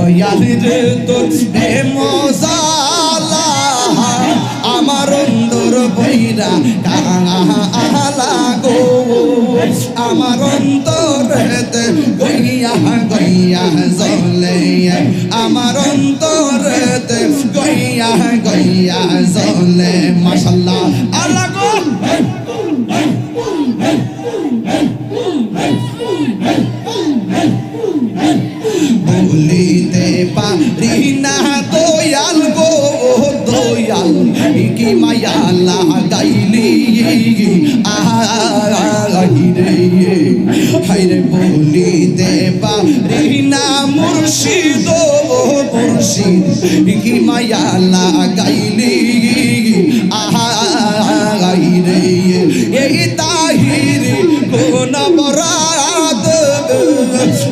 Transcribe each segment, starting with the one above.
দয়াল রে তোর মজালা আমার অন্তর বইরা কালা গো আমার অন্তরেতে গইয়া গইয়া জ্বলে আমার অন্তরেতে গইয়া গইয়া জ্বলে মাশাআল্লাহ আল্লাহ গো বলিতে পারি না দয়াল গো দয়াল কি মায়া লাগাইলি আইরে হাইরে বলিতে পারি না মুর্শিদ মুর্শিদ কি মায়া লাগাইলি আইরে এই তাহির কোন বরাত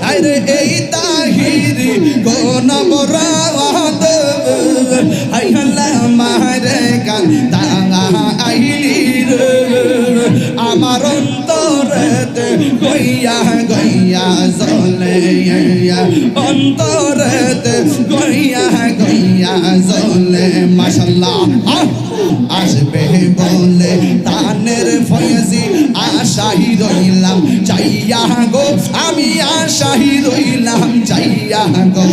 আইরে এই তাহির কোন বরাত আই আল্লাহ মারে কান্তা আইলি রে আমার অন্তরেতে গইয়া গইয়া জ্বলে অন্তরেতে গইয়া গইয়া জ্বলে মাশাআল্লাহ আসবে বলে তানের ফয়েজি আশাই রইলাম চাইয়া গো আমি আশাই রইলাম চাইয়া গো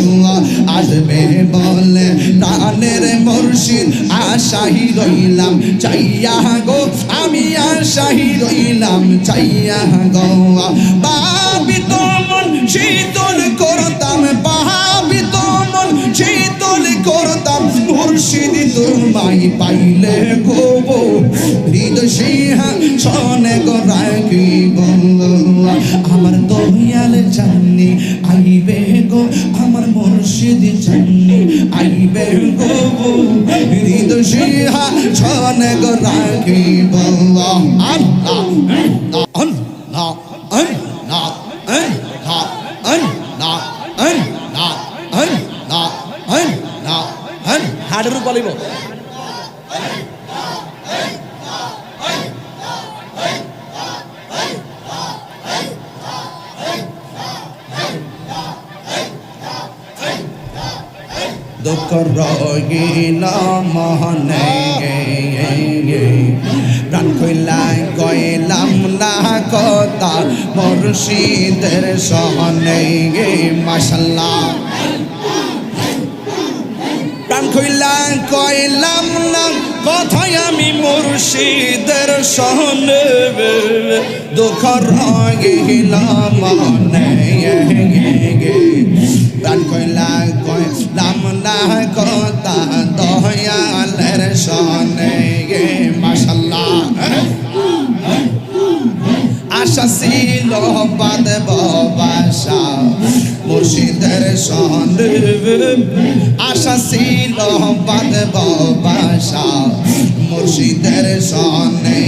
আসবে বলে তানের মুর্শিদ আশাই রইলাম চাইয়া গো আমি আশাই রইলাম চাইয়া গো বাবি তোমন শীতল করতাম বাবি তোমন শীতল করতাম মুর্শিদ তোমায় পাইলে গো হৃদয় সিংহাসনে গো রাখিব আমার দয়াল জানি আইবে গো আমার মুর্শিদ জানি আইবে গো হৃদয় সিংহাসনে গো রাখিব আল্লাহ আল্লাহ আল্লাহ আল্লাহ আল্লাহ আল্লাহ আল্লাহ হাড়ের বলিব দুঃখ রগিল মহনে প্রাণ কইলাই কইলাম না কথা মুর্শিদের সহনে মাশাআল্লাহ প্রাণ কইলাই কইলাম না কথায় আমি মুর্শিদের সহনে দুঃখ রগিল মহনে প্রাণ কইলাই কইলাম না কথা দয়ালের সনে মাশাআল্লাহ আশা ছিল বাঁধব বাসা মুর্শিদের সনে আশা ছিল বাঁধব বাসা মুর্শিদের সনে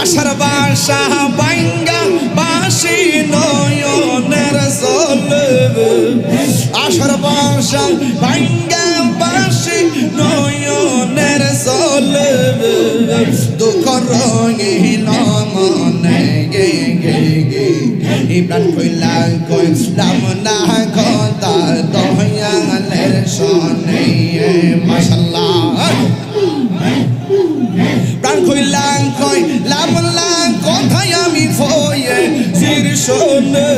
আশার বাসা বাইঙ্গা বাসি নয়নের সলে আশার বাসা বাইঙ্গা বাসি নয়নের সলে দুঃখ রঙিল মনে গে গে গে ইমরান কইলা কইলাম না কথা দয়ালের সনে মাশাআল্লাহ প্রাণ কইলা কইলাম না কথায় আমি ফয়ে জির সনে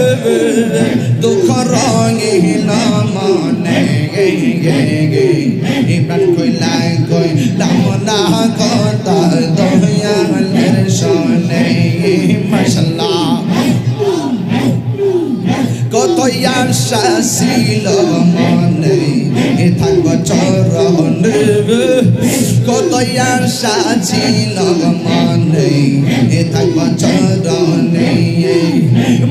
দুঃখ রঙিল মনে গে গে গে ইমরান কইলা কইলাম না কথা দয়ালের সনে মাশাআল্লাহ কত আশা ছিল মনে থাকব চরণে কত আশা ছিল মনে থাকব চরণে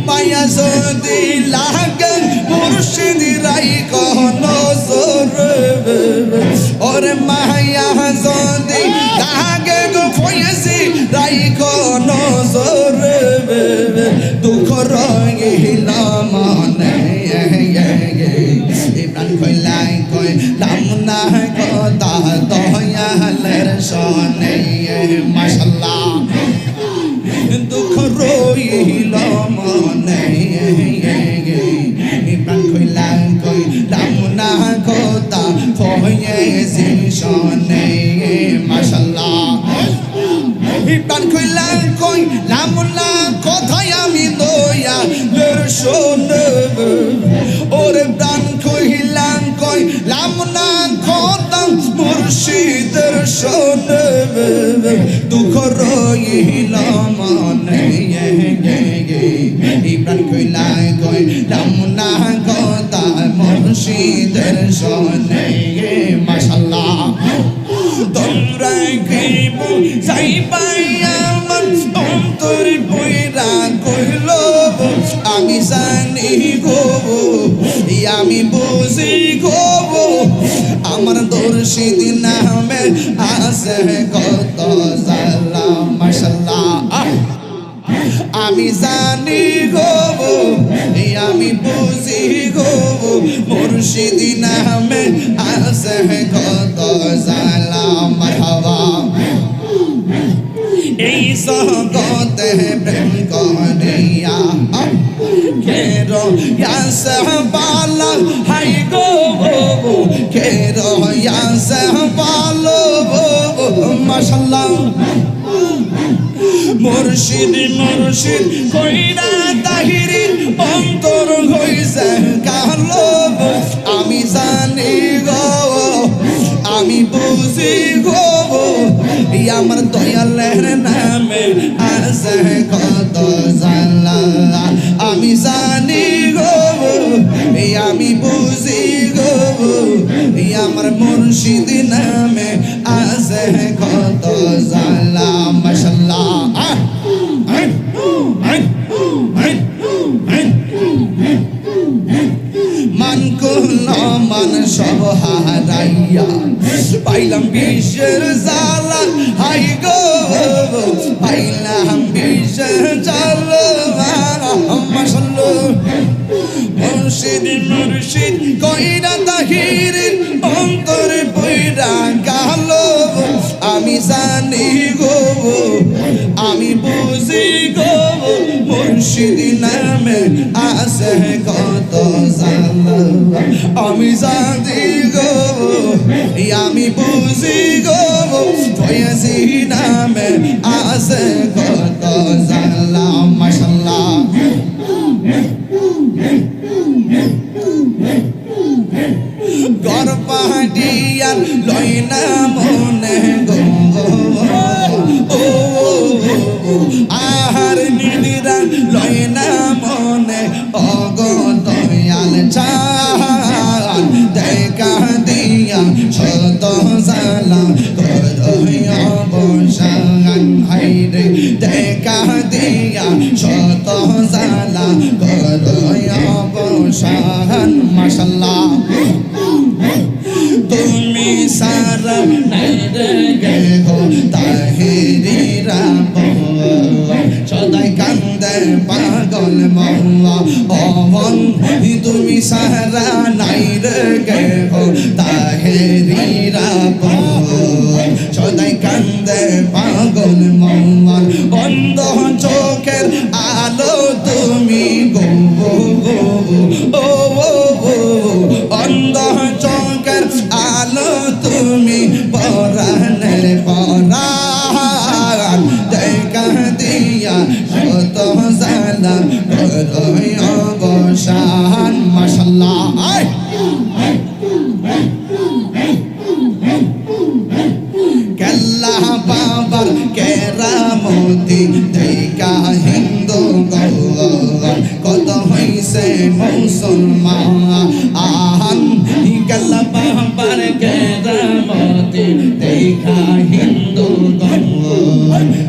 মায়া যদি লাগে মুর্শিদ রাই কোন সরে ওরে মায়া যদি লাগে গো ফয়েজি রাই কোন সরে দুঃখ রঙিল মনে ইমরান কইলাই কইলাম না কথা দয়ালের সনে মাশাআল্লাহ দুঃখ রইল মনে ইমরান কইলাই রইল মনে ইব্রান কইলাই কইলাম না কথা মুর্শিদের শোনে মাশাআল্লাহ তোমরা কি বুঝাই পাই আমার অন্তর পয়রা কইল আমি জানি গো আমি বুঝি গো আমার দর্শিদ নামে আছে কত জালা মাশাআল্লাহ আমি জানি গো আমি বুঝি গো মুর্শিদ নামে আছে কত জালা মারহাবা এই জগতে প্রেম করিয়া কেরো ইয়াসে পালা হাই গো কেরো ইয়াসে পালো মাশাআল্লাহ মুর্শিদ মুর্শিদ কইরা তাহিরি অন্তর হইছে কালো আমি জানি গো আমি বুঝি গো আমার দয়ালের নামে আছে কত জালা আমি জানি গো আমি বুঝি গো আমার মুর্শিদ নামে আছে কত জালা মাশাআল্লাহ মান কুল মান সব হারাইয়া পাইলাম বিশ্বের জালা হাই গো পাইলাম বিশ্বের জালা মাশাআল্লাহ মুর্শিদ মুর্শিদ কইরা তাহির অন্তরে পয়রা গালো আমি জানি গো আমি বুঝি গো মুর্শিদ নামে আছে কত জালা আমি জানি গো আমি বুঝি গো ফয়েজি নামে আছে কত জালা মাশাআল্লাহ গরপাডিয়ার লয়না মনে গো আহার নিদিরা লয়না মনে অগদয়াল চাল দেখা দিয়া শত জালা করয়া বসান হাইরে দেখা দিয়া শত জালা করয়া বসান মাশাআল্লাহ তুমি সারা নাইরে গো তাহিরিরা সদাই কান্দে পাগল মওয়া অমন তুমি সারা নাইরে গো তাহিরিরা সদাই কান্দে পাগল মওয়া বন্ধ চোখের আলো তুমি গো ও অন্ধ চোখের আলো তুমি পরাণের পরাণ দেখা দিয়া শত জালা করয় অবসান মাশাআল্লাহ কেল্লা বাবার কেরামতি দেখা হিন্দু কত হইছে মুসলমান আহান কেল্লা বাবার কেরামতি দেখা হিন্দু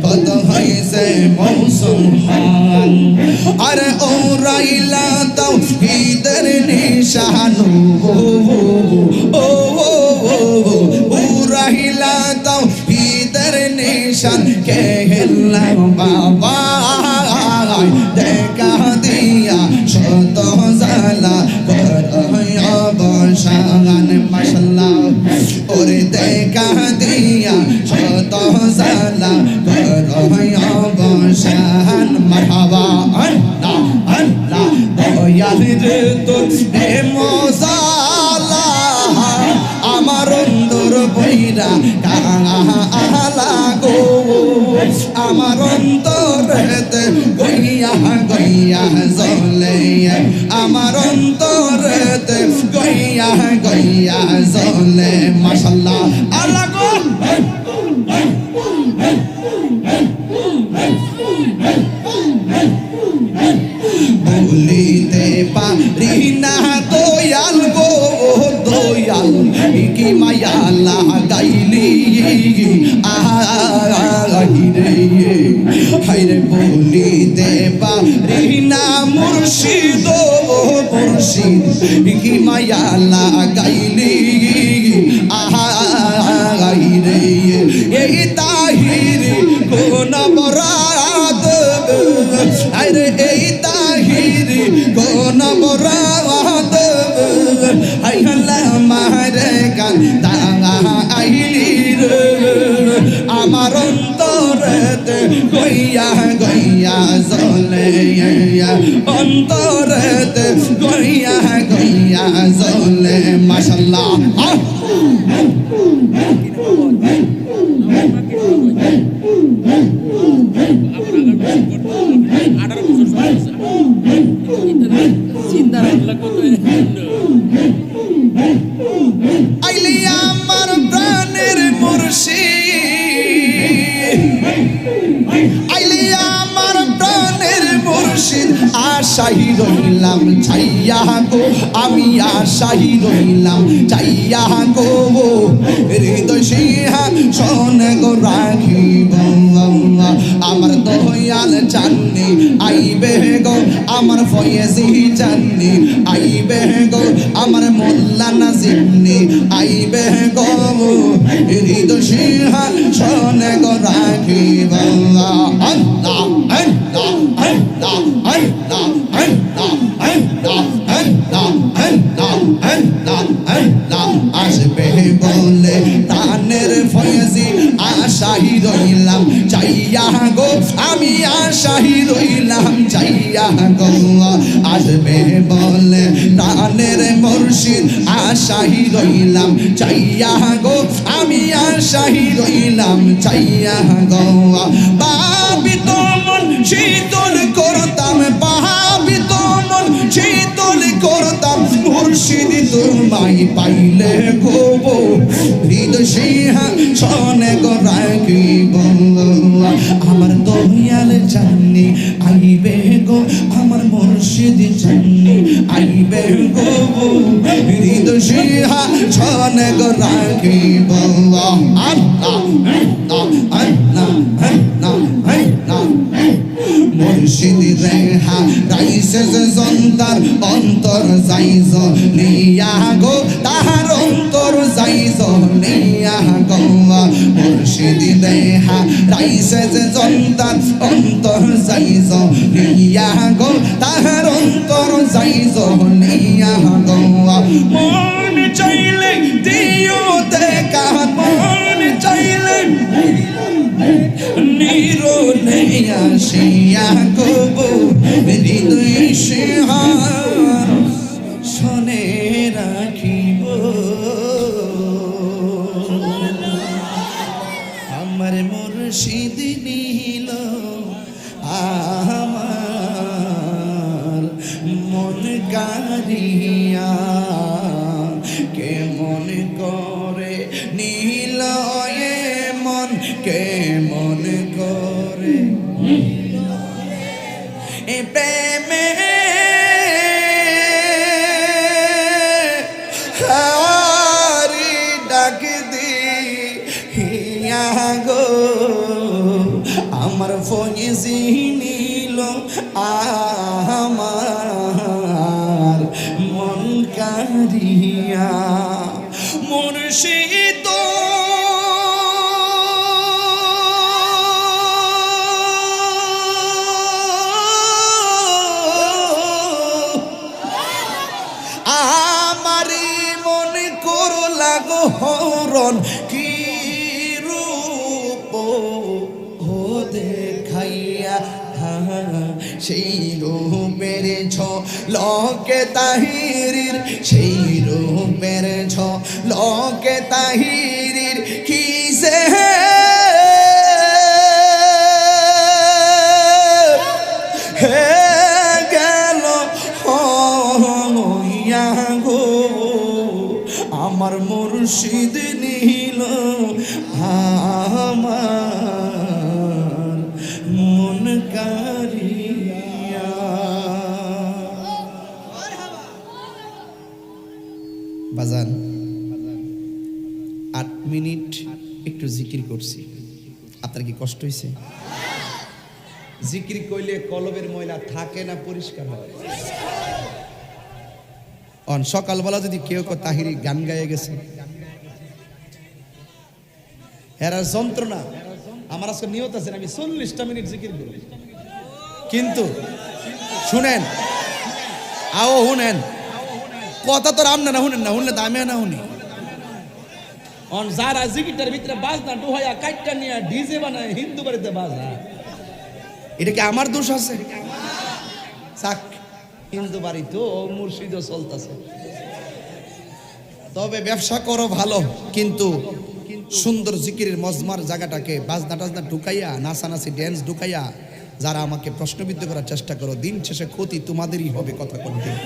কত হইছে মুসলমান আরে ওরাইলা তাওহীদের নিশানু ও ওরাইলা তাওহীদের নিশান কে হেল্লা বাবা দেখা দিয়া শত জালা করয় বসান মাশাআল্লাহ ওরে দেখা দিয়া শত জালা করয় বসান মারহাবা আল্লাহ আল্লাহ দয়াল রে তোর মজালা আমার অন্তর বইরা কালা গো আমার অন্তরেতে গইয়া গইয়া জ্বলে আমার অন্তরেতে গইয়া গইয়া জ্বলে মাশাআল্লাহ আল্লাহ গো কি মায়া লাগাইলি আহাই রে এই তাহির কোন বরাত আরে এই তাহির কোন বরাত আই হল্লা মারে গান আইলি রে আমার অন্তরেতে গইয়া গইয়া জ্বলে অন্তরেতে গইয়া গইয়া জ্বলে মাশাআল্লাহ আইলি আমার প্রাণের মুর্শিদ আইলি আমার প্রাণের মুর্শিদ আশাই রইলাম চাইয়া গো আমি আশাই রইলাম চাইয়া গো হৃদয় সিংহাসন গো রাখিব আমার দয়াল জাননি আইবে গো আমার ফয়েজি জাননি আইবে গো আমার মোল্লা নাজিমনি আইবে গো হৃদয় সিংহাসন গো রাখিব আল্লাহ আল্লাহ আল্লাহ আল্লাহ আল্লাহ আল্লাহ আল্লাহ আল্লাহ আল্লাহ আসবে বলে তানের ফয়েজি আশাই রইলাম চাইয়া গো আমি আশাই রইলাম চাইয়া গো আসবে বলে তানের মুর্শিদ আশাই রইলাম চাইয়া গো আমি আশাই রইলাম চাইয়া গো পাবি তোমন শীতল করতাম পাবি তোমন শীতল করতাম মুর্শিদ তোমায় পাইলে গো হৃদয় সিংহাসনে গো রাখিব আমার দয়াল জাননি আইবে গো আমার মুর্শিদ জাননি আইবে গো হৃদয় সিংহাসনে গো রাখিব আল্লাহ আল্লাহ আল্লাহ আল্লাহ মুর্শিদ রেহা রাইসে জন্তার অন্তর যাইজ নিয়া গো তাহার অন্তর যাইজ নিয়া গো মুর্শিদ রেহা রাইসে জন্তার অন্তর যাইজ নিয়া গো তাহার অন্তর যাইজ নিয়া গো মন চাইলে দিও দেখা মন চাইলে নিরোলে আসিয়া গো হৃদয় সিংহাসনে রাখিব আমার মুর্শিদ নীল আমার মন কারিয়া কেমন করে নীল মন কেমন করে এ প্রেমে হারি ডাক দিয়া গো আমার ফয়েজি নীল আমার মন কারিয়া মুর্শিদ আমারি মনে করো লাগো হরণ কি রূপ ও দেখাইয়া সেই রূপের ঝলকে তাহিরির সেই রূপের ঝলকে তাহিরির কি সে গেল হইয়া গো আমার মুর্শিদ নীল আমার মন কারিয়া। বাজান 8 মিনিট একটু জিকির করছি, আপনার কি কষ্ট হয়েছে? জিকির কইলে কলবের ময়লা থাকে না পরিষ্কার হয়? অন সকালবেলা যদি কেউ তাহিরি গান গায়ে গেছে, এরা যন্ত্রণা। আমার আজকে নিয়ত আছে আমি 40টা মিনিট জিকির করব, কিন্তু শুনেন, আও শুনেন কথা তো রাম না শুনেন না, শুনলে তো আমি না শুনি। অন যারা জিকিরটার ভিতরে বাজনা ডুহাইয়া কাটটা নিয়ে ডিজে বানায় হিন্দু বাড়িতে বাজা, এটা কি আমার দোষ আছে? চাক, হিন্দু বাড়ি তো মুর্শিদও চলতেছে। তবে ব্যবসা করো ভালো, কিন্তু সুন্দর জিকিরের মজমার জায়গাটাকে বাজনা টাজনা ঢুকাইয়া, নাচানাচি ড্যান্স ঢুকাইয়া যারা আমাকে প্রশ্নবিদ্ধ করার চেষ্টা করো, দিন শেষে ক্ষতি তোমাদেরই হবে। কথা কোন ঠিক?